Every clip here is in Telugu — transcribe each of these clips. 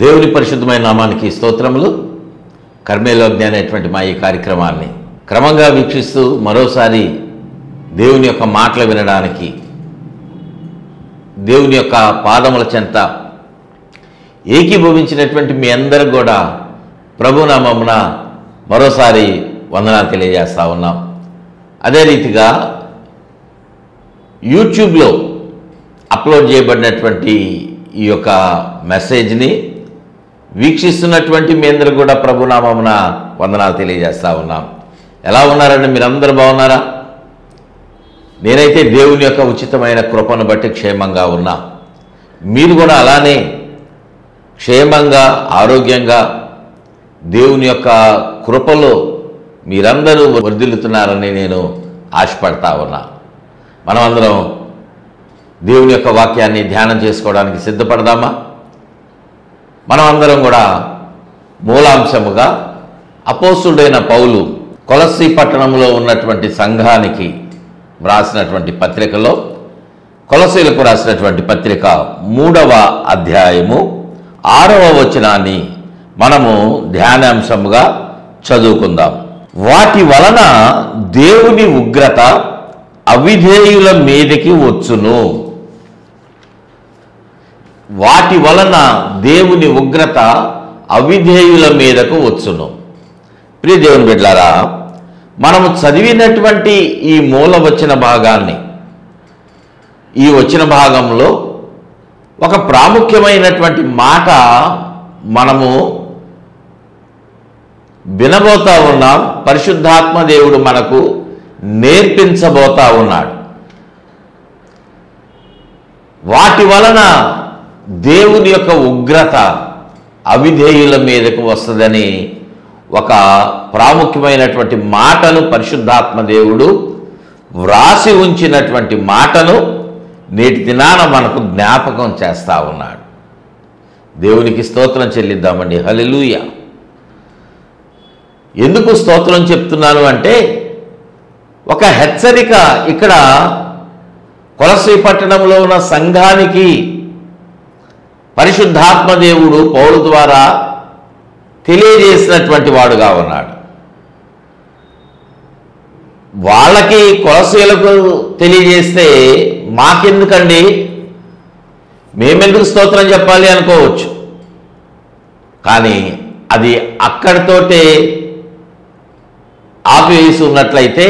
దేవుని పరిశుద్ధమైన నామానికి స్తోత్రములు. కర్మేలోజ్ఞ అనేటువంటి మా ఈ కార్యక్రమాన్ని క్రమంగా వీక్షిస్తూ మరోసారి దేవుని యొక్క మాటలు వినడానికి దేవుని యొక్క పాదముల చెంత ఏకీభవించినటువంటి మీ అందరూ కూడా ప్రభునామమున మరోసారి వందనాలు తెలియజేస్తూ ఉన్నాం. అదే రీతిగా యూట్యూబ్లో అప్లోడ్ చేయబడినటువంటి ఈ యొక్క మెసేజ్ని వీక్షిస్తున్నటువంటి మీ అందరూ కూడా ప్రభునామమున వందనాలు తెలియజేస్తూ ఉన్నాం. ఎలా ఉన్నారండి? మీరందరూ బాగున్నారా? నేనైతే దేవుని యొక్క ఉచితమైన కృపను బట్టి క్షేమంగా ఉన్నా. మీరు కూడా అలానే క్షేమంగా ఆరోగ్యంగా దేవుని యొక్క కృపలో మీరందరూ వర్ధిల్లుతున్నారని నేను ఆశపడతా ఉన్నా. మనమందరం దేవుని యొక్క వాక్యాన్ని ధ్యానం చేసుకోవడానికి సిద్ధపడదామా? మనమందరం కూడా మూలాంశముగా అపోస్తుడైన పౌలు కొలస్సీ పట్టణంలో ఉన్నటువంటి సంఘానికి వ్రాసినటువంటి పత్రికలో, కొలస్సీలకు రాసినటువంటి పత్రిక 3వ అధ్యాయము 6వ వచనాన్ని మనము ధ్యానాంశముగా చదువుకుందాం. వాటి వలన దేవుని ఉగ్రత అవిధేయుల మీదకి వచ్చును. వాటి వలన దేవుని ఉగ్రత అవిధేయుల మీదకు వచ్చును. ప్రియ దేవుని బిడ్డలారా, మనము చదివినటువంటి ఈ మూల వచన భాగాన్ని, ఈ వచన భాగంలో ఒక ప్రాముఖ్యమైనటువంటి మాట మనము వినబోతా ఉన్నాం. పరిశుద్ధాత్మ దేవుడు మనకు నేర్పించబోతా ఉన్నాడు. వాటి వలన దేవుని యొక్క ఉగ్రత అవిధేయుల మీదకు వస్తుందని ఒక ప్రాముఖ్యమైనటువంటి మాటను పరిశుద్ధాత్మ దేవుడు వ్రాసి ఉంచినటువంటి మాటను నేటి దినాన మనకు జ్ఞాపకం చేస్తూ ఉన్నాడు. దేవునికి స్తోత్రం చెల్లిద్దామండి. హల్లెలూయా. ఎందుకు స్తోత్రం చెప్తున్నాను అంటే, ఒక హెచ్చరిక ఇక్కడ కొలస్సీ పట్టణంలో ఉన్న సంఘానికి పరిశుద్ధాత్మ దేవుడు పౌలు ద్వారా తెలియజేసినటువంటి వాడుగా ఉన్నాడు. వాళ్ళకి కొలస్సీలకు తెలియజేస్తే మాకెందుకండి, మేమెందుకు స్తోత్రం చెప్పాలి అనుకోవచ్చు. కానీ అది అక్కడితోటే ఆపివేసి ఉన్నట్లయితే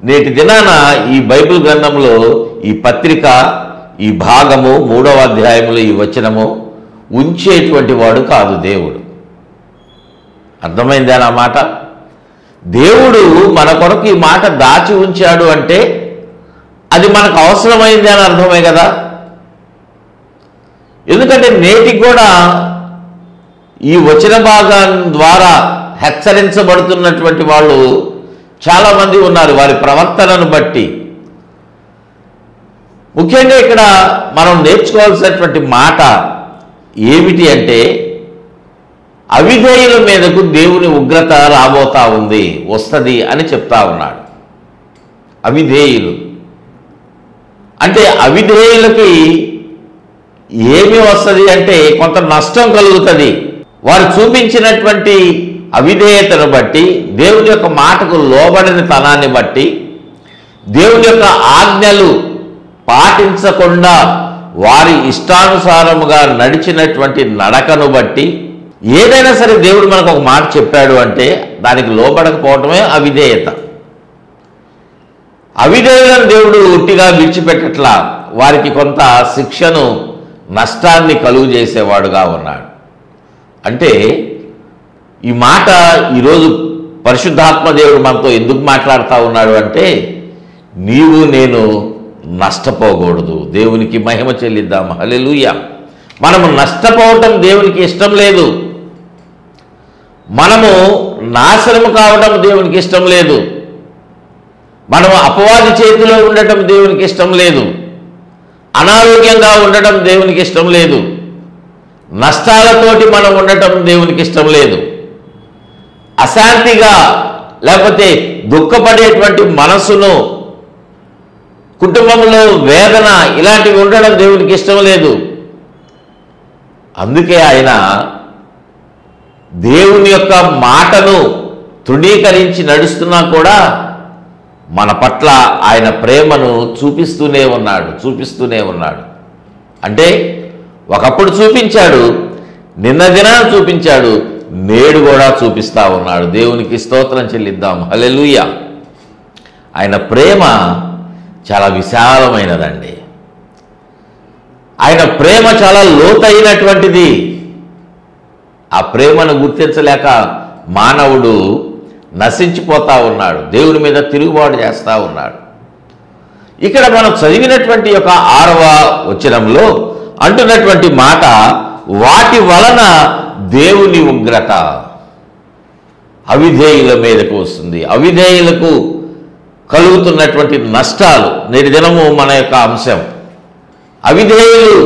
నేటి దినాన ఈ బైబిల్ గ్రంథంలో ఈ పత్రిక, ఈ భాగము 3వ అధ్యాయంలో ఈ వచనము ఉంచేటువంటి వాడు కాదు దేవుడు. అర్థమైందా నా మాట? దేవుడు మన కొరకు ఈ మాట దాచి ఉంచాడు అంటే అది మనకు అవసరమైంది అని అర్థమే కదా. ఎందుకంటే నేటికి కూడా ఈ వచన భాగం ద్వారా హెచ్చరించబడుతున్నటువంటి వాళ్ళు చాలామంది ఉన్నారు. వారి ప్రవర్తనను బట్టి ముఖ్యంగా ఇక్కడ మనం నేర్చుకోవాల్సినటువంటి మాట ఏమిటి అంటే, అవిధేయుల మీదకు దేవుని ఉగ్రత రాబోతా ఉంది, వస్తుంది అని చెప్తా ఉన్నాడు. అవిధేయులు అంటే అవిధేయులకి ఏమి వస్తుంది అంటే కొంత నష్టం కలుగుతుంది. వారు చూపించినటువంటి అవిధేయతను బట్టి, దేవుని యొక్క మాటకు లోబడిన తనాన్ని బట్టి, దేవుని యొక్క ఆజ్ఞలు పాటించకుండా వారి ఇష్టానుసారముగా నడిచినటువంటి నడకను బట్టి, ఏదైనా సరే దేవుడు మనకు ఒక మాట చెప్పాడు అంటే దానికి లోబడకపోవటమే అవిధేయత. అవిధేయులను దేవుడు ఉట్టిగా విడిచిపెట్టట్లా, వారికి కొంత శిక్షను, నష్టాన్ని కలుగు చేసేవాడుగా ఉన్నాడు. అంటే ఈ మాట ఈరోజు పరిశుద్ధాత్మ దేవుడు మనతో ఎందుకు మాట్లాడుతూ ఉన్నాడు అంటే, నీవు నేను నష్టపోకూడదు. దేవునికి మహిమ చెల్లిద్దాం. హల్లెలూయా. మనము నష్టపోవటం దేవునికి ఇష్టం లేదు. మనము నాశనము కావడం దేవునికి ఇష్టం లేదు. మనము అపవాది చేతిలో ఉండటం దేవునికి ఇష్టం లేదు. అనారోగ్యంగా ఉండటం దేవునికి ఇష్టం లేదు. నష్టాలతోటి మనం ఉండటం దేవునికి ఇష్టం లేదు. అశాంతిగా లేకపోతే దుఃఖపడేటువంటి మనసును, కుటుంబంలో వేదన, ఇలాంటివి ఉండడం దేవునికి ఇష్టం లేదు. అందుకే ఆయన దేవుని యొక్క మాటను తృణీకరించి నడుస్తున్నా కూడా మన పట్ల ఆయన ప్రేమను చూపిస్తూనే ఉన్నాడు. అంటే ఒకప్పుడు చూపించాడు, నిన్న దినాన్ని చూపించాడు, నేడు కూడా చూపిస్తూ ఉన్నాడు. దేవునికి స్తోత్రం చెల్లిద్దాం. హల్లెలూయా. ఆయన ప్రేమ చాలా విశాలమైనదండి. ఆయన ప్రేమ చాలా లోతైనటువంటిది. ఆ ప్రేమను గుర్తించలేక మానవుడు నశించిపోతా ఉన్నాడు, దేవుని మీద తిరుగుబాటు చేస్తూ ఉన్నాడు. ఇక్కడ మనం చదివినటువంటి యొక్క 6వ వచనంలో అంటున్నటువంటి మాట, వాటి వలన దేవుని ఉగ్రత అవిధేయుల మీదకు వస్తుంది. అవిధేయులకు కలుగుతున్నటువంటి నష్టాలు నేటి దినము మన యొక్క అంశం. అవిధేయులు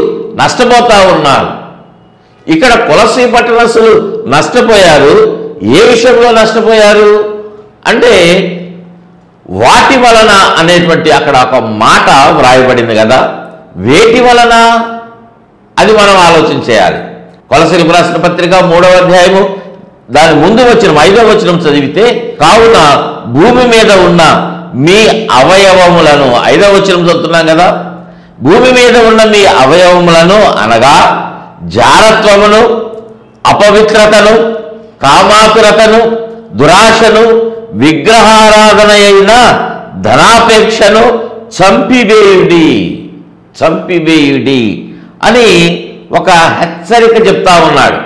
నష్టపోతా ఉన్నారు. ఇక్కడ కొలసీ పట్టణస్థులు నష్టపోయారు. ఏ విషయంలో నష్టపోయారు అంటే వాటి వలన అనేటువంటి అక్కడ ఒక మాట వ్రాయబడింది కదా, వేటి వలన అది మనం ఆలోచించేయాలి. కొలసీలకు రాసిన పత్రిక 3వ అధ్యాయము దాని ముందు వచ్చిన 5వ వచనం చదివితే, కావున భూమి మీద ఉన్న మీ అవయవములను, 5వ వచనం చదువుతున్నాం కదా, భూమి మీద ఉన్న మీ అవయవములను అనగా జారత్వమును, అపవిత్రతను, కామాతురతను, దురాశను, విగ్రహారాధన అయిన ధనాపేక్షను చంపివేయుడి అని ఒక హెచ్చరిక చెప్తా ఉన్నాడు.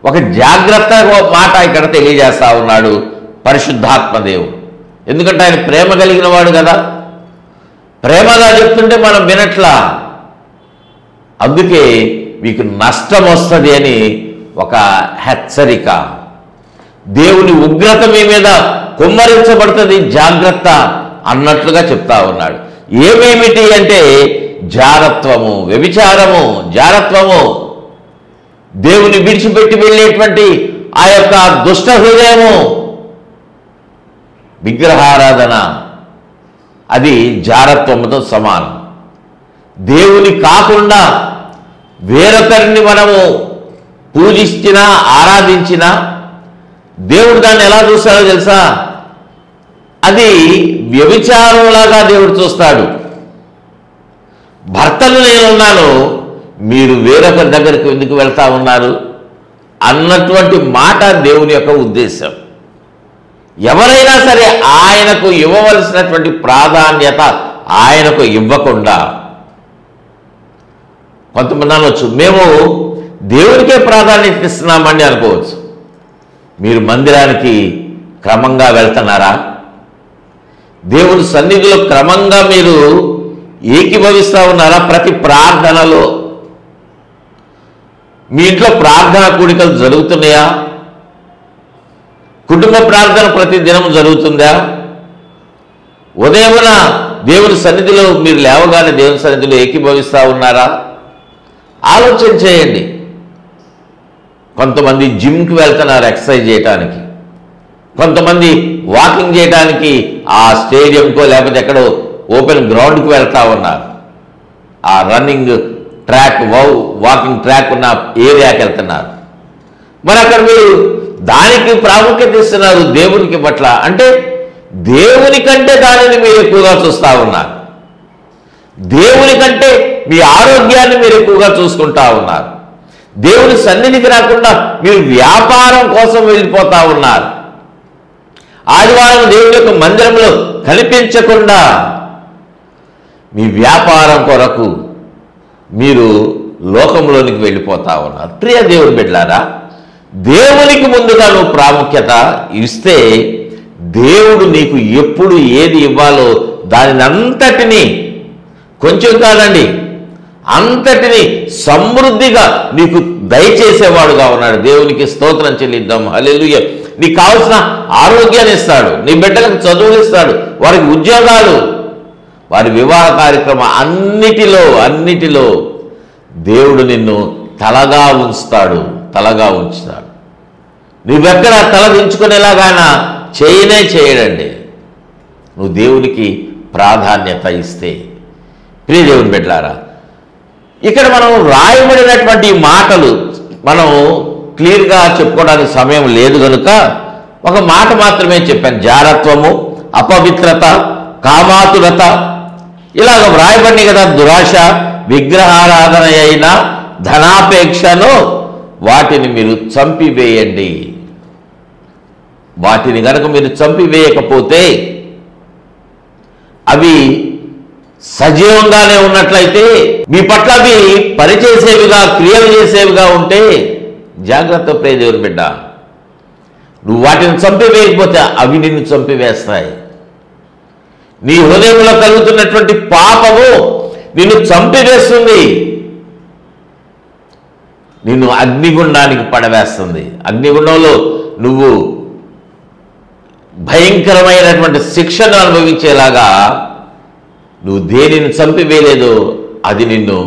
ఒక జాగ్రత్త మాట ఇక్కడ తెలియజేస్తా ఉన్నాడు పరిశుద్ధాత్మదేవుడు. ఎందుకంటే ఆయన ప్రేమ కలిగిన వాడు కదా, ప్రేమగా చెప్తుంటే మనం వినట్లా. అందుకే మీకు నష్టం వస్తుంది అని ఒక హెచ్చరిక. దేవుని ఉగ్రత మీ మీద కుమ్మరించబడుతుంది, జాగ్రత్త అన్నట్లుగా చెప్తా ఉన్నాడు. ఏమేమిటి అంటే జారత్వము, వ్యభిచారము, జారత్వము, దేవుని విడిచిపెట్టి వెళ్ళేటువంటి ఆ యొక్క దుష్ట హృదయము, విగ్రహారాధన, అది జారత్వముతో సమానం. దేవుని కాకుండా వేరొకరిని మనము పూజించినా ఆరాధించినా దేవుడు దాన్ని ఎలా చూస్తాడో తెలుసా? అది వ్యభిచారంలాగా దేవుడు చూస్తాడు. భర్తలు నేనున్నాను, మీరు వేరొకరి దగ్గరికి ఎందుకు వెళ్తా ఉన్నారు అన్నటువంటి మాట దేవుని యొక్క ఉద్దేశం. ఎవరైనా సరే ఆయనకు ఇవ్వవలసినటువంటి ప్రాధాన్యత ఆయనకు ఇవ్వకుండా, కొంతమంది అనవచ్చు మేము దేవునికే ప్రాధాన్యత ఇస్తున్నామని అనుకోవచ్చు. మీరు మందిరానికి క్రమంగా వెళ్తున్నారా? దేవుని సన్నిధిలో క్రమంగా మీరు ఏకీభవిస్తూ ఉన్నారా? ప్రతి ప్రార్థనలో మీ ఇంట్లో ప్రార్థనా కూడికలు జరుగుతున్నాయా? కుటుంబ ప్రార్థన ప్రతి దినం జరుగుతుందా? ఉదయమున దేవుని సన్నిధిలో మీరు లేవగానే దేవుని సన్నిధిలో ఏకీభవిస్తూ ఉన్నారా? ఆలోచన చేయండి. కొంతమంది జిమ్కి వెళ్తున్నారు ఎక్సర్సైజ్ చేయడానికి, కొంతమంది వాకింగ్ చేయడానికి ఆ స్టేడియంకో లేకపోతే ఎక్కడో ఓపెన్ గ్రౌండ్కి వెళ్తూ ఉన్నారు. ఆ రన్నింగ్ ట్రాక్, వాకింగ్ ట్రాక్ ఉన్న ఏరియాకి వెళ్తున్నారు. మరి అక్కడ మీరు దానికి ప్రాముఖ్యత ఇస్తున్నారు దేవునికి పట్ల. అంటే దేవుని కంటే దానిని మీరు ఎక్కువగా చూస్తూ ఉన్నారు. దేవుని కంటే మీ ఆరోగ్యాన్ని మీరు ఎక్కువగా చూసుకుంటా ఉన్నారు. దేవుని సన్నిధికి రాకుండా మీరు వ్యాపారం కోసం వెళ్ళిపోతా ఉన్నారు. ఆదివారం దేవుని యొక్క మందిరంలో కనిపించకుండా మీ వ్యాపారం కొరకు మీరు లోకంలోనికి వెళ్ళిపోతా ఉన్నారు. ప్రియ దేవుని బిడ్డలారా, దేవునికి ముందుగా నువ్వు ప్రాముఖ్యత ఇస్తే దేవుడు నీకు ఎప్పుడు ఏది ఇవ్వాలో దానిని అంతటినీ, కొంచెం కాదండి, అంతటిని సమృద్ధిగా నీకు దయచేసేవాడుగా ఉన్నాడు. దేవునికి స్తోత్రం చెల్లిద్దాం. హల్లెలూయా. నీకు కావాల్సిన ఆరోగ్యాన్ని ఇస్తాడు, నీ బిడ్డలకు చదువులు ఇస్తాడు, వారికి ఉద్యోగాలు, వారి వివాహ కార్యక్రమం అన్నిటిలో దేవుడు నిన్ను తలగా ఉంచుతాడు. నువ్వెక్కడ తల దించుకునేలాగానా చేయడండి. నువ్వు దేవునికి ప్రాధాన్యత ఇస్తే. ప్రియ దేవుని బిడ్డలారా, ఇక్కడ మనం రాయబడినటువంటి మాటలు మనం క్లియర్గా చెప్పుకోవడానికి సమయం లేదు కనుక ఒక మాట మాత్రమే చెప్పాను. జారత్వము, అపవిత్రత, కామాతురత ఇలాగ వ్రాయబడినాయి కదా. దురాశ, విగ్రహారాధన అయిన ధనాపేక్షను వాటిని మీరు చంపివేయండి. వాటిని కనుక మీరు చంపివేయకపోతే అవి సజీవంగానే ఉన్నట్లయితే మీ పట్ల అవి పనిచేసేవిగా, క్రియలు చేసేవిగా ఉంటే జాగ్రత్త ప్రియ దేవుని బిడ్డ. నువ్వు వాటిని చంపివేయకపోతే అవి నిన్ను చంపివేస్తాయి. నీ హృదయంలో కలుగుతున్నటువంటి పాపము నిన్ను చంపివేస్తుంది, నిన్ను అగ్నిగుండానికి పడవేస్తుంది. అగ్నిగుండంలో నువ్వు భయంకరమైనటువంటి శిక్షను అనుభవించేలాగా నువ్వు దేనిని చంపివేయలేదో అది నిన్ను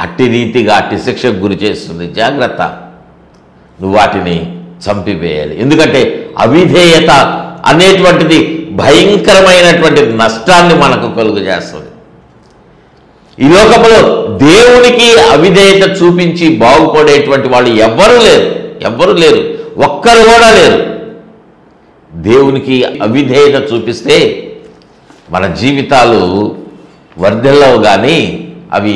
అట్టి రీతిగా అట్టి శిక్షకు గురి చేస్తుంది. జాగ్రత్త, నువ్వు వాటిని చంపివేయాలి. ఎందుకంటే అవిధేయత అనేటువంటిది భయంకరమైనటువంటి నష్టాన్ని మనకు కలుగు చేస్తుంది. ఈ లోకంలో దేవునికి అవిధేయత చూపించి బాగుపడేటువంటి వాళ్ళు ఎవ్వరూ లేరు, ఒక్కరు కూడా లేరు. దేవునికి అవిధేయత చూపిస్తే మన జీవితాలు వర్ధిల్లవు కానీ అవి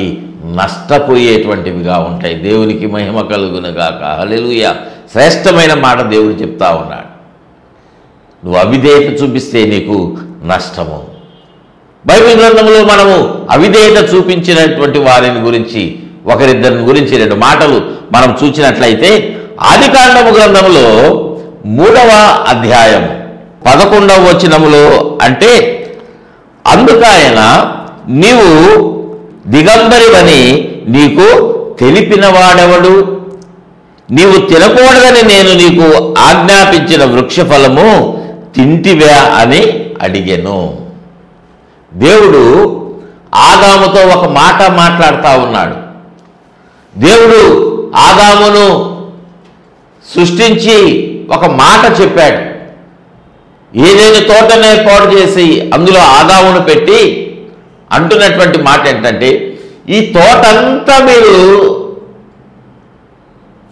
నష్టపోయేటువంటివిగా ఉంటాయి. దేవునికి మహిమ కలుగునుగాక. హల్లెలూయా. శ్రేష్టమైన మాట దేవుడు చెప్తా ఉన్నాడు. నువ్వు అవిధేయత చూపిస్తే నీకు నష్టము. బైబిల్ గ్రంథంలో మనము అవిధేయత చూపించినటువంటి వారిని గురించి ఒకరిద్దరిని గురించి 2 మాటలు మనం చూసినట్లయితే ఆదికాండము గ్రంథంలో 3వ అధ్యాయం 11వ వచనములో అంటే, అందుకాయన నీవు దిగంబరివని నీకు తెలిపిన వాడెవడు? నీవు తినకూడదని నేను నీకు ఆజ్ఞాపించిన వృక్షఫలము తింటివా అని అడిగెను. దేవుడు ఆదాముతో ఒక మాట మాట్లాడుతూ ఉన్నాడు. దేవుడు ఆదామును సృష్టించి ఒక మాట చెప్పాడు. ఏదైనా తోటనే పాడు చేసి అందులో ఆదామును పెట్టి అంటున్నటువంటి మాట ఏంటంటే, ఈ తోటంతా మీరు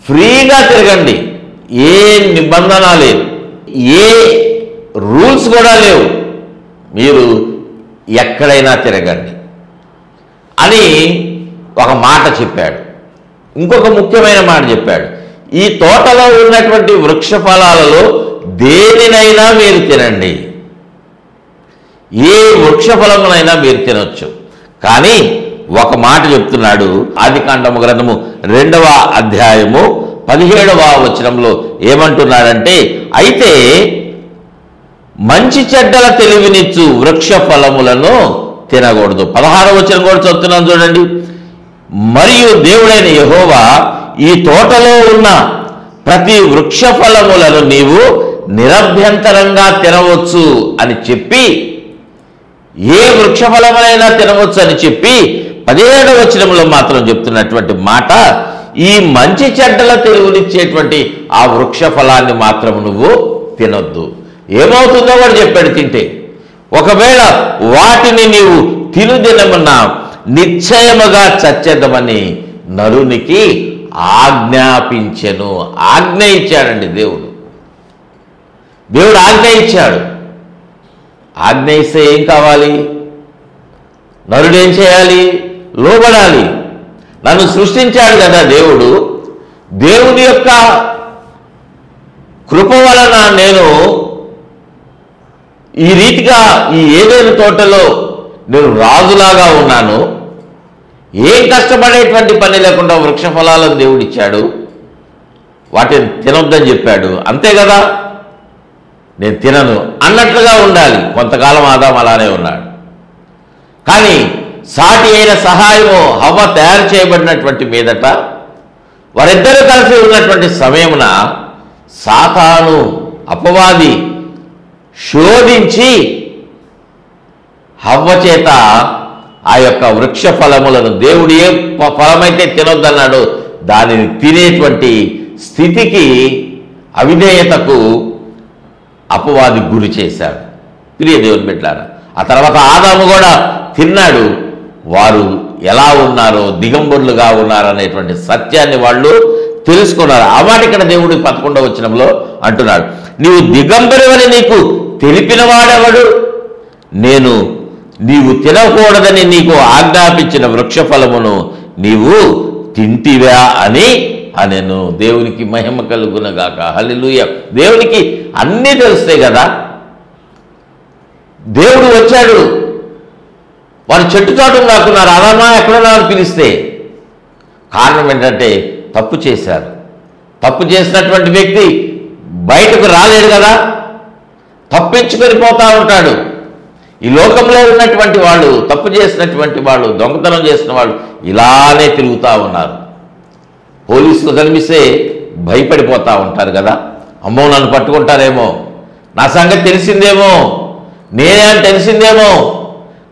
ఫ్రీగా తిరగండి, ఏ నిబంధన లేదు, ఏ రూల్స్ కూడా లేవు, మీరు ఎక్కడైనా తిరగండి అని ఒక మాట చెప్పాడు. ఇంకొక ముఖ్యమైన మాట చెప్పాడు, ఈ తోటలో ఉన్నటువంటి వృక్ష ఫలాలలో దేనినైనా మీరు తినండి, ఏ వృక్ష ఫలమునైనా మీరు తినొచ్చు. కానీ ఒక మాట చెప్తున్నాడు. ఆదికాండము గ్రంథము 2వ అధ్యాయము 17వ వచనంలో ఏమంటున్నాడంటే, అయితే మంచి చెడ్డల తెలివినిచ్చు వృక్ష ఫలములను తినకూడదు. 16వ వచనం కూడా చదువుతున్నాను చూడండి. మరియు దేవుడైన యెహోవా ఈ తోటలో ఉన్న ప్రతి వృక్ష ఫలములను నీవు నిరభ్యంతరంగా తినవచ్చు అని చెప్పి, ఏ వృక్ష ఫలములైనా తినవచ్చు అని చెప్పి 17వ వచనంలో మాత్రం చెప్తున్నటువంటి మాట, ఈ మంచి చెడ్డల తెలివినిచ్చేటువంటి ఆ వృక్ష ఫలాన్ని మాత్రం నువ్వు తినొద్దు. ఏమవుతుందో వాడు చెప్పాడు తింటే. ఒకవేళ వాటిని నీవు తినుదినమున నిశ్చయముగా చచ్చేద్దామని నరునికి ఆజ్ఞాపించెను. ఆజ్ఞ ఇచ్చాడండి దేవుడు. దేవుడు ఆజ్ఞ ఇచ్చాడు. ఆజ్ఞ ఇస్తే ఏం కావాలి? నరుడు ఏం చేయాలి? లోబడాలి. నన్ను సృష్టించాడు కదా దేవుడు. దేవుని యొక్క కృప వలన నేను ఈ రీతిగా ఈ ఏదైనా తోటలో నేను రాజులాగా ఉన్నాను. ఏం కష్టపడేటువంటి పని లేకుండా వృక్ష ఫలాలను దేవుడిచ్చాడు. వాటిని తినొద్దని చెప్పాడు. అంతే కదా, నేను తినను అన్నట్లుగా ఉండాలి. కొంతకాలం ఆదాం అలానే ఉన్నాడు. కానీ సాటి అయిన సహాయము హవ్వ తయారు చేయబడినటువంటి మీదట వారిద్దరూ కలిసి ఉన్నటువంటి సమయమున సాతాను అపవాది శోధించి హవ్వ చేత ఆ యొక్క వృక్ష ఫలములను దేవుడు ఏ ఫలమైతే తినొద్దన్నాడో దానిని తినేటువంటి స్థితికి, అవిధేయతకు అపవాది గురి చేశాడు. ప్రియ దేవుని బిడ్డలారా, ఆ తర్వాత ఆదాము కూడా తిన్నాడు. వారు ఎలా ఉన్నారో, దిగంబరులుగా ఉన్నారనేటువంటి సత్యాన్ని వాళ్ళు తెలుసుకున్నారు. ఆ మాట ఇక్కడ దేవుడు 11వ వచనంలో అంటున్నాడు, నీవు దిగంబరువని నీకు తెలిపిన వాడెవడు? నేను నీవు తినకూడదని నీకు ఆజ్ఞాపించిన వృక్ష ఫలమును నీవు తింటివా అని అనెను. దేవునికి మహిమ కలుగునగాక. హల్లెలూయా. దేవునికి అన్నీ తెలుస్తాయి కదా. దేవుడు వచ్చాడు, వారు చెట్టు చాటును దాక్కున్నారు. అదమ్మా ఎక్కడున్నారని పిలిస్తే కారణం ఏంటంటే తప్పు చేశారు. తప్పు చేసినటువంటి వ్యక్తి బయటకు రాలేడు కదా, తప్పించుకొని పోతా ఉంటాడు. ఈ లోకంలో ఉన్నటువంటి వాళ్ళు, తప్పు చేసినటువంటి వాళ్ళు, దొంగతనం చేసిన వాళ్ళు ఇలానే తిరుగుతూ ఉన్నారు. పోలీసులు కనిపిస్తే భయపడిపోతూ ఉంటారు కదా. అమ్మో నన్ను పట్టుకుంటారేమో, నా సంగతి తెలిసిందేమో, నేనే అని తెలిసిందేమో,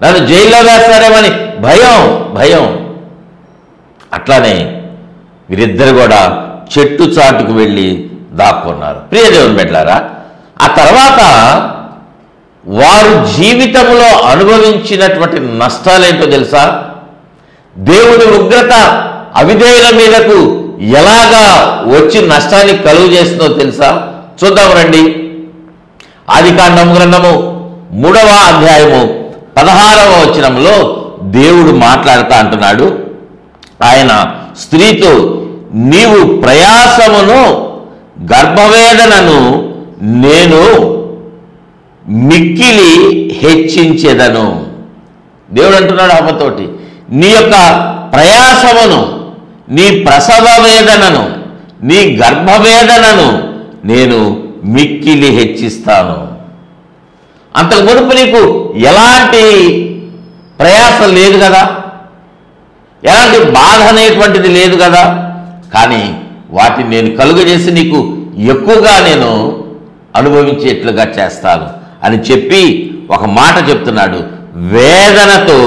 నన్ను జైల్లో వేస్తారేమని భయం. అట్లానే వీరిద్దరు కూడా చెట్టు చాటుకు వెళ్ళి దాక్కున్నారు. ప్రియ దేవుని బిడ్డలారా, ఆ తర్వాత వారు జీవితంలో అనుభవించినటువంటి నష్టాలేంటో తెలుసా? దేవుని ఉగ్రత అవిధేయుల మీదకు ఎలాగా వచ్చి నష్టాన్ని కలుగు చేస్తుందో తెలుసా? చూద్దాం రండి. ఆదికాండం గ్రంథము 3వ అధ్యాయము 16వ వచనంలో దేవుడు మాట్లాడుతూ అంటున్నాడు, ఆయన స్త్రీతో, నీవు ప్రయాసమును గర్భవేదనను నేను మిక్కిలి హెచ్చించెదను. దేవుడు అంటున్నాడు అమ్మతోటి, నీ యొక్క ప్రయాసమును, నీ ప్రసవ వేదనను, నీ గర్భవేదనను నేను మిక్కిలి హెచ్చిస్తాను. అంతకు మునుపు నీకు ఎలాంటి ప్రయాసం లేదు కదా, ఎలాంటి బాధ అనేటువంటిది లేదు కదా, కానీ వాటిని నేను కలుగజేసి నీకు ఎక్కువగా నేను అనుభవించేట్లుగా చేస్తాను అని చెప్పి ఒక మాట చెప్తున్నాడు, వేదనతో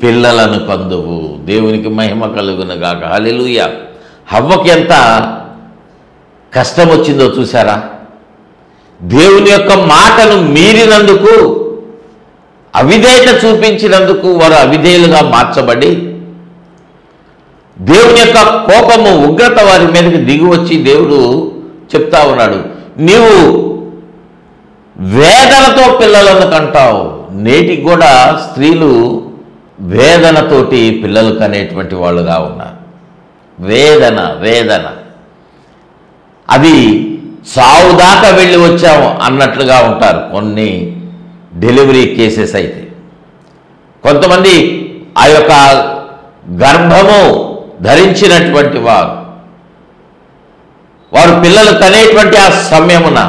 పిల్లలను కందువు. దేవునికి మహిమ కలుగునగాక. హల్లెలూయా. హవ్వకి ఎంత కష్టం వచ్చిందో చూసారా? దేవుని యొక్క మాటను మీరినందుకు, అవిధేయత చూపించినందుకు వారు అవిధేయులుగా మార్చబడి దేవుని యొక్క కోపము, ఉగ్రత వారి మీదకి దిగి వచ్చి దేవుడు చెప్తా ఉన్నాడు, నీవు వేదనతో పిల్లలను కంటావు. నేటికి కూడా స్త్రీలు వేదనతోటి పిల్లలు కనేటువంటి వాళ్ళుగా ఉన్నారు. వేదన అది చావు దాకా వెళ్ళి వచ్చాము అన్నట్లుగా ఉంటారు కొన్ని డెలివరీ కేసెస్. అయితే కొంతమంది ఆ యొక్క గర్భము ధరించినటువంటి వారు పిల్లలు కనేటువంటి ఆ సమయమున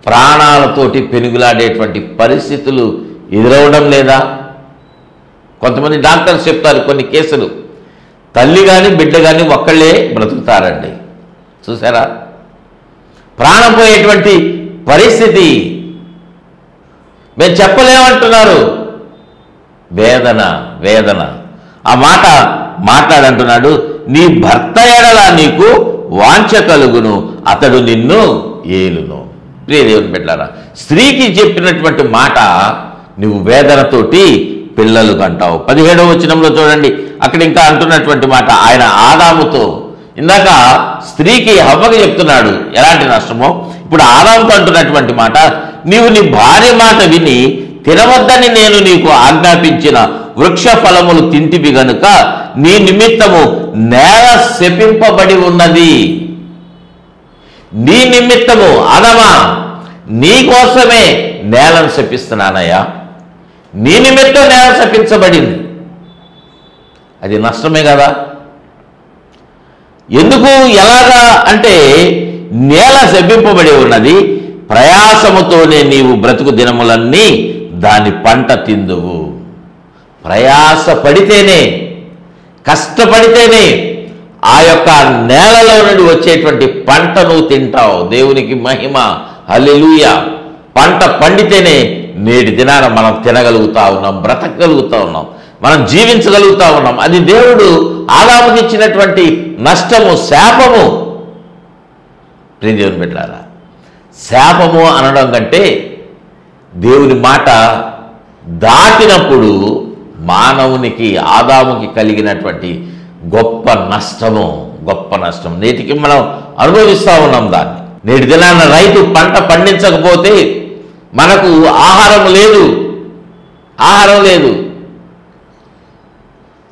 ప్రాణాలతోటి పెనుగులాడేటువంటి పరిస్థితులు ఎదురవడం లేదా? కొంతమంది డాక్టర్స్ చెప్తారు, కొన్ని కేసులు తల్లి కానీ బిడ్డ కానీ ఒక్కళ్ళే బ్రతుకుతారండి. చూసారా? ప్రాణం పోయేటువంటి పరిస్థితి. మేము చెప్పలేమంటున్నారు. వేదన. ఆ మాట మాట్లాడంటున్నాడు, నీ భర్త ఎడల నీకు వాంఛ కలుగును, అతడు నిన్ను ఏలును. ప్రియ దేవుని బిడ్డలారా, స్త్రీకి చెప్పినటువంటి మాట, నువ్వు వేదనతోటి పిల్లలు కంటావు. 17వ వచనంలో చూడండి, అక్కడ ఇంకా అంటున్నటువంటి మాట, ఆయన ఆదాముతో, ఇందాక స్త్రీకి హవ్వకి చెప్తున్నాడు ఎలాంటి నష్టమో, ఇప్పుడు ఆదాముతో అంటున్నటువంటి మాట, నీవు నీ భార్య మాట విని తినవద్దని నేను నీకు ఆజ్ఞాపించిన వృక్ష ఫలములు తింటివి గనుక నీ నిమిత్తము నేల శపింపబడి ఉన్నది. నీ నిమిత్తము, ఆదామా నీ కోసమే నేలను శపిస్తున్నానయ్యా, నీ నిమిత్తం నేల శపించబడింది. అది నష్టమే కదా. ఎందుకు, ఎలాగా అంటే నేల శపింపబడి ఉన్నది, ప్రయాసముతోనే నీవు బ్రతుకు దినములన్నీ దాని పంట తిందువు. ప్రయాస పడితేనే, కష్టపడితేనే ఆ యొక్క నేలలో నుండి వచ్చేటువంటి పంటను తింటావు. దేవునికి మహిమ. హల్లెలూయా. పంట పండితేనే నేటి దినాన మనం తినగలుగుతా ఉన్నాం, బ్రతకగలుగుతా ఉన్నాం, మనం జీవించగలుగుతా ఉన్నాం. అది దేవుడు ఆదాముకి ఇచ్చినటువంటి నష్టము, శాపము. ప్రియ దేవుని బిడ్డలారా, శాపము అనడం కంటే దేవుని మాట దాటినప్పుడు మానవునికి ఆదాముకి కలిగినటువంటి గొప్ప నష్టం. నేటికి మనం అనుభవిస్తూ ఉన్నాం దాన్ని. నేటి దినాన రైతు పంట పండించకపోతే మనకు ఆహారం లేదు.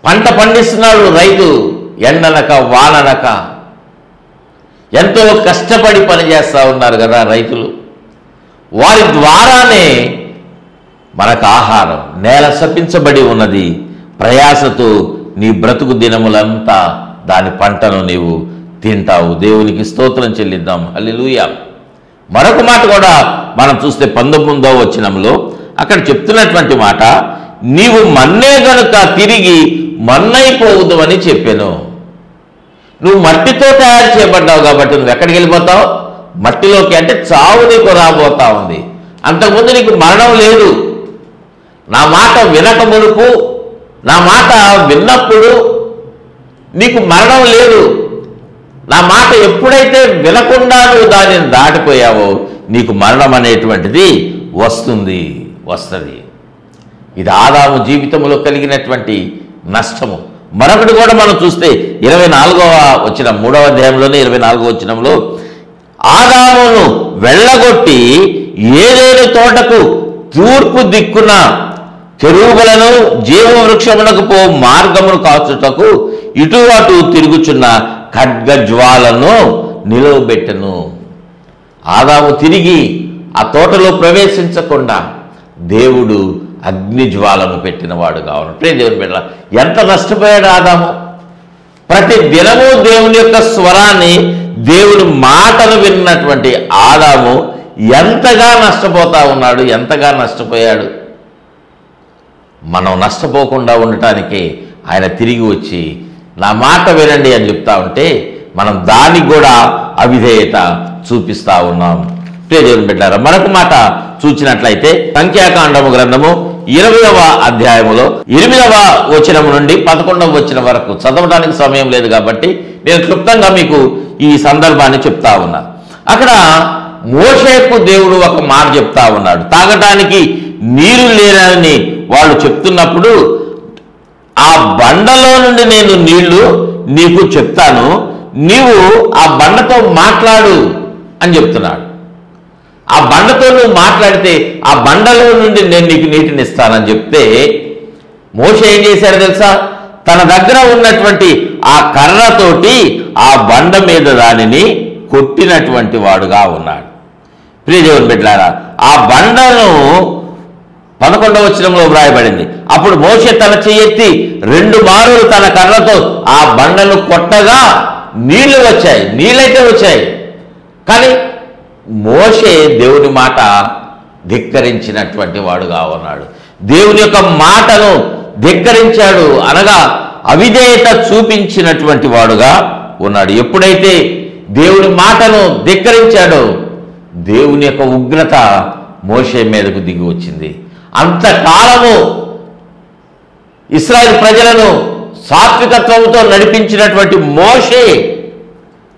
పంట పండిస్తున్నాడు రైతు, ఎండనక వాననక ఎంతో కష్టపడి పనిచేస్తూ ఉన్నారు కదా రైతులు. వారి ద్వారానే మనకు ఆహారం. నేల శపించబడి ఉన్నది. ప్రయాసతో నీ బ్రతుకు దినములంతా దాని పంటను నీవు తింటావు. దేవునికి స్తోత్రం చెల్లిద్దాం. హల్లెలూయా. మరొక మాట కూడా మనం చూస్తే 19వ వచనంలో అక్కడ చెప్తున్నటువంటి మాట, నీవు మన్నే గనుక తిరిగి మన్నైపోవద్దు అని చెప్పాను. నువ్వు మట్టితో తయారు చేయబడ్డావు కాబట్టి నువ్వు ఎక్కడికి వెళ్ళిపోతావు? మట్టిలోకి. అంటే చావు నీకు రాబోతా ఉంది. అంతకుముందు నీకు మరణం లేదు. నా మాట వినక మునుపు, నా మాట విన్నప్పుడు నీకు మరణం లేదు. నా మాట ఎప్పుడైతే వినకుండా నువ్వు దానిని దాటిపోయావో నీకు మరణం అనేటువంటిది వస్తుంది. ఇది ఆదాము జీవితంలో కలిగినటువంటి నష్టము. మరొకటి కూడా మనం చూస్తే 24వ వచనం, 3వ అధ్యాయంలోనే 24వ వచనంలో, ఆదామును వెళ్ళగొట్టి ఏదేను తోటకు తూర్పు దిక్కున కెరూబులను జీవవృక్షమునకు పో మార్గమును కాచుటకు ఇటు అటు తిరుగుచున్న ఖడ్గజ్వాలను నిలవబెట్టెను. ఆదాము తిరిగి ఆ తోటలో ప్రవేశించకుండా దేవుడు అగ్నిజ్వాలను పెట్టినవాడు కావాలి. దేవుని బిడ్డ, ఎంత నష్టపోయాడు ఆదాము. ప్రతి దినము దేవుని యొక్క స్వరాన్ని, దేవుని మాటను విన్నటువంటి ఆదాము ఎంతగా నష్టపోతా ఉన్నాడు, ఎంతగా నష్టపోయాడు. మనం నష్టపోకుండా ఉండటానికి ఆయన తిరిగి వచ్చి నా మాట వినండి అని చెప్తా ఉంటే మనం దానికి కూడా అవిధేయత చూపిస్తూ ఉన్నాం. దేవుని బిడ్డారా, మరొక మాట చూచినట్లయితే సంఖ్యాకాండము గ్రంథము 20వ అధ్యాయములో 8వ వచనం నుండి 11వ వచనం వరకు చదవడానికి సమయం లేదు కాబట్టి నేను క్లుప్తంగా మీకు ఈ సందర్భాన్ని చెప్తా ఉన్నా. అక్కడ మోషేకు దేవుడు ఒక మాట చెప్తా ఉన్నాడు. తాగటానికి నీరు లేనని వాళ్ళు చెప్తున్నప్పుడు, ఆ బండలో నుండి నేను నీళ్లు నీకు చెప్తాను, నీవు ఆ బండతో మాట్లాడు అని చెప్తున్నాడు. ఆ బండతో నువ్వు మాట్లాడితే ఆ బండలో నుండి నేను నీకు నీటిని ఇస్తానని చెప్తే మోషే ఏం చేశాడు తెలుసా? తన దగ్గర ఉన్నటువంటి ఆ కర్రతోటి ఆ బండ మీద దానిని కొట్టినటువంటి వాడుగా ఉన్నాడు. ప్రియ దేవుని బిడ్డలారా, ఆ బండను 11వ వచనంలో వ్రాయబడింది. అప్పుడు మోషే తన చెయ్యెత్తి 2 మారులు తన కర్రతో ఆ బండను కొట్టగా నీళ్లు వచ్చాయి. నీళ్ళైతే వచ్చాయి, కానీ మోషే దేవుని మాట ధిక్కరించినటువంటి వాడుగా ఉన్నాడు. దేవుని యొక్క మాటను ధిక్కరించాడు, అనగా అవిధేయత చూపించినటువంటి వాడుగా ఉన్నాడు. ఎప్పుడైతే దేవుని మాటను ధిక్కరించాడో దేవుని యొక్క ఉగ్రత మోషే మీదకు దిగి వచ్చింది. అంతకాలము ఇశ్రాయేలు ప్రజలను సాత్వికత్వంతో నడిపించినటువంటి మోషే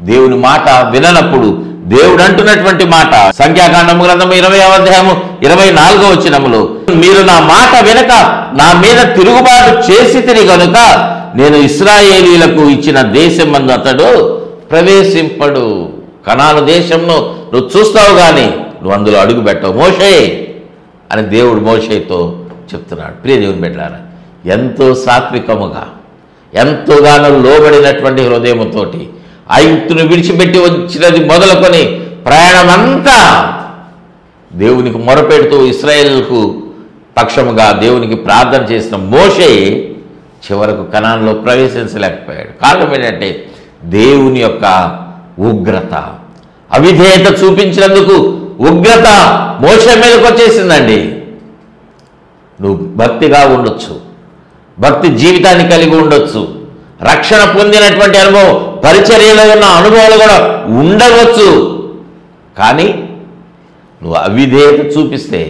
దేవుని మాట విననప్పుడు దేవుడు అంటున్నటువంటి మాట, సంఖ్యాకాండము గ్రంథము 20వ అధ్యాయము 24వ వచనములో, మీరు నా మాట వినక నా మీద తిరుగుబాటు చేసితిరి గనుక నేను ఇశ్రాయేలీయులకు ఇచ్చిన దేశమందు అతడు ప్రవేశింపడు. కనాను దేశంలో నువ్వు చూస్తావు కానీ నువ్వు అందులో అడుగు పెట్టవు మోషే అని దేవుడు మోషేతో చెప్తున్నాడు. ప్రియ దేవుని బిడ్డలారా, ఎంతో సాత్వికముగా, ఎంతోగానో లోబడినటువంటి హృదయముతో ఐగుప్తును విడిచిపెట్టి వచ్చినది మొదలుకొని ప్రయాణమంతా దేవునికి మొరపెడుతూ ఇశ్రాయేలుకు పక్షముగా దేవునికి ప్రార్థన చేసిన మోషే చివరకు కనానులో ప్రవేశించలేకపోయాడు. కారణం ఏంటంటే దేవుని యొక్క ఉగ్రత, అవిధేయత చూపించినందుకు ఉగ్రత మోషే మీదకి వచ్చేసిందండి. నువ్వు భక్తిగా ఉండొచ్చు, భక్తి జీవితాన్ని కలిగి ఉండొచ్చు, రక్షణ పొందినటువంటి అనుభవం, పరిచర్యలో ఉన్న అనుభవాలు కూడా ఉండవచ్చు, కానీ నువ్వు అవిధేయత చూపిస్తే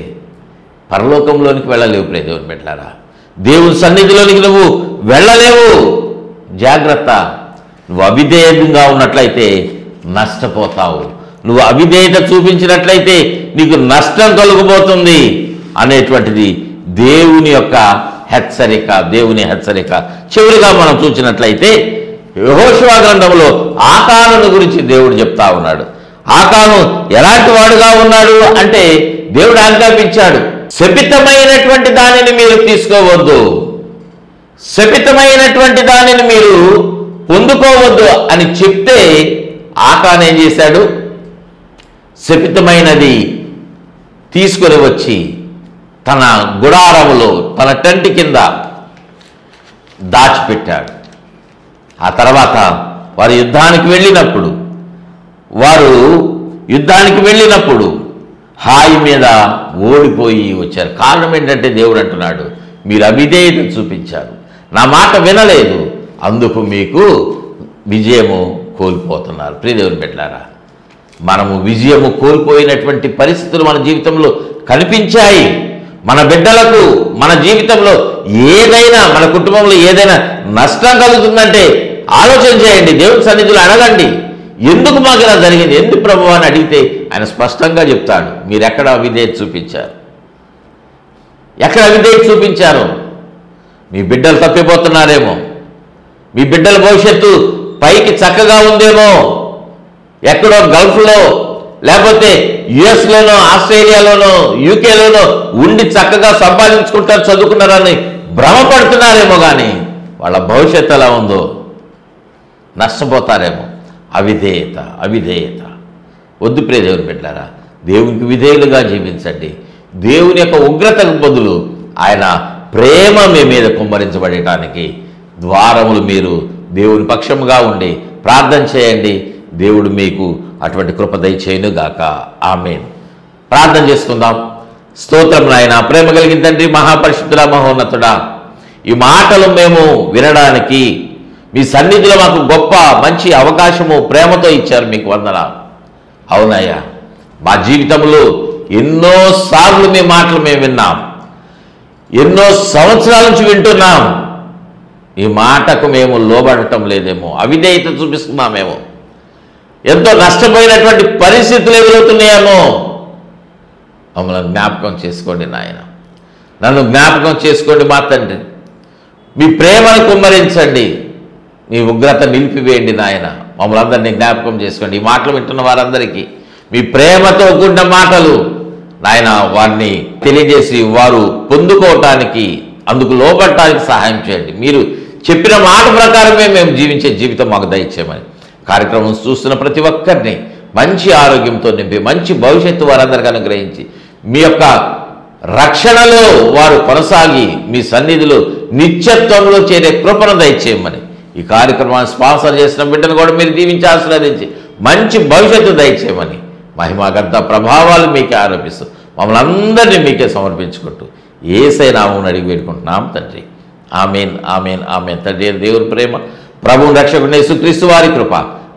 పరలోకంలోనికి వెళ్ళలేవు. ప్రియ దేవుని బిడ్డలారా, దేవుని సన్నిధిలోనికి నువ్వు వెళ్ళలేవు. జాగ్రత్త. నువ్వు అవిధేయంగా ఉన్నట్లయితే నష్టపోతావు. నువ్వు అవిధేయత చూపించినట్లయితే నీకు నష్టం కలుగబోతుంది అనేటువంటిది దేవుని యొక్క హెచ్చరిక, దేవుని హెచ్చరిక. చివరిగా మనం చూసినట్లయితే యెహోషువ గ్రంథంలో ఆకానుని గురించి దేవుడు చెప్తా ఉన్నాడు. ఆకాను ఎలాంటి వాడుగా ఉన్నాడు అంటే దేవుడు ఆజ్ఞాపించాడు, శపితమైనటువంటి దానిని మీరు తీసుకోవద్దు, శపితమైనటువంటి దానిని మీరు పొందుకోవద్దు అని చెప్తే ఆకాను ఏం చేశాడు? శపితమైనది తీసుకొని వచ్చి తన గుడారములో, తన టెంట్ కింద దాచిపెట్టాడు. ఆ తర్వాత వారు యుద్ధానికి వెళ్ళినప్పుడు హాయి మీద ఓడిపోయి వచ్చారు. కారణం ఏంటంటే దేవుడు అంటున్నాడు, మీరు అవిధేయత చూపించారు, నా మాట వినలేదు, అందుకు మీకు విజయము కోల్పోతున్నారు. ప్రియదేవుని బిడ్డలారా, మనము విజయము కోల్పోయినటువంటి పరిస్థితులు మన జీవితంలో కనిపించాయి. మన బిడ్డలకు మన జీవితంలో ఏదైనా, మన కుటుంబంలో ఏదైనా నష్టం కలుగుతుందంటే ఆలోచన చేయండి, దేవుని సన్నిధిలో అడగండి, ఎందుకు మాకు ఇలా జరిగింది, ఎందుకు ప్రభువా అని అడిగితే ఆయన స్పష్టంగా చెప్తాడు. మీరు ఎక్కడ అవిధేయత చూపించారు, ఎక్కడ అవిధేయత చూపించారు? మీ బిడ్డలు తప్పిపోతున్నారేమో, మీ బిడ్డల భవిష్యత్తు పైకి చక్కగా ఉందేమో, ఎక్కడో గల్ఫ్లో లేకపోతే యుఎస్లోనో ఆస్ట్రేలియాలోనో యూకేలోనో ఉండి చక్కగా సంపాదించుకుంటారు, చదువుకున్నారని భ్రమపడుతున్నారేమో, కానీ వాళ్ళ భవిష్యత్తు ఎలా ఉందో నష్టపోతారేమో. అవిధేయత వద్దు. ప్రియదేవుని బిడ్డలారా, దేవునికి విధేయులుగా జీవించండి. దేవుని యొక్క ఉగ్రతకు బదులు ఆయన ప్రేమ మీ మీద కుమ్మరించబడటానికి ద్వారములు మీరు దేవుని పక్షముగా ఉండి ప్రార్థన చేయండి. దేవుడు మీకు అటువంటి కృప దయచేయునుగాక. ఆమేన్. ప్రార్థన చేసుకుందాం. స్తోత్రం నాయన, ప్రేమ కలిగిన తండ్రి, మహాపరిశుద్ధుడా, మహోన్నతుడా, ఈ మాటలు మేము వినడానికి మీ సన్నిధిలో మాకు గొప్ప మంచి అవకాశము ప్రేమతో ఇచ్చారు, మీకు వందనాలు. అవునయ్యా, మా జీవితంలో ఎన్నోసార్లు మీ మాటలు మేము విన్నాం, ఎన్నో సంవత్సరాల నుంచి వింటున్నాం. ఈ మాటకు మేము లోబడటం లేదేమో, అవిధేయత చూపిస్తున్నామేమో, ఎంతో నష్టపోయినటువంటి పరిస్థితులు ఎదురవుతున్నాయేమో. మమ్మల్ని జ్ఞాపకం చేసుకోండి నాయన, నన్ను జ్ఞాపకం చేసుకోండి మా తండ్రి. మీ ప్రేమను కుమ్మరించండి, మీ ఉగ్రత నిలిపివేయండి నాయన. మమ్మల్ని అందరినీ జ్ఞాపకం చేసుకోండి. ఈ మాటలు వింటున్న వారందరికీ మీ ప్రేమతో కూడిన మాటలు నాయన వారిని తెలియజేసి వారు పొందుకోవటానికి, అందుకు లోబడటానికి సహాయం చేయండి. మీరు చెప్పిన మాట ప్రకారమే మేము జీవించే జీవితం మాకు దయచేయమని కార్యక్రమం చూస్తున్న ప్రతి ఒక్కరిని మంచి ఆరోగ్యంతో నింపి మంచి భవిష్యత్తు వారందరికీ అనుగ్రహించి మీ యొక్క రక్షణలో వారు కొనసాగి మీ సన్నిధిలో నిత్యత్వంలో చేరే కృపను దయచేయమని ఈ కార్యక్రమాన్ని స్పాన్సర్ చేసిన బిడ్డను కూడా మీరు దీవించి ఆశీర్వదించి మంచి భవిష్యత్తు దయచేయమని మహిమాగంత ప్రభావాలు మీకే ఆరోపిస్తూ మమ్మల్ని అందరినీ మీకే సమర్పించుకుంటూ యేసయ్య నామమున అడిగి వేడుకుంటున్నాం తండ్రి. ఆమేన్, ఆమేన్, ఆమేన్. తండ్రి దేవుని ప్రేమ, ప్రభువు రక్షకుడైన యేసుక్రీస్తు వారి కృప,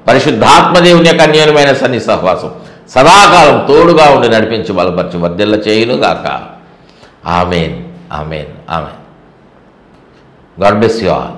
పరిశుద్ధాత్మదేవుని యొక్క అన్యోన్యమైన సన్ని సహవాసం సదాకాలం తోడుగా ఉండి నడిపించి బలపరిచి వర్ధిల్ల చేయునుగాక. Amen, amen, amen. God bless you all.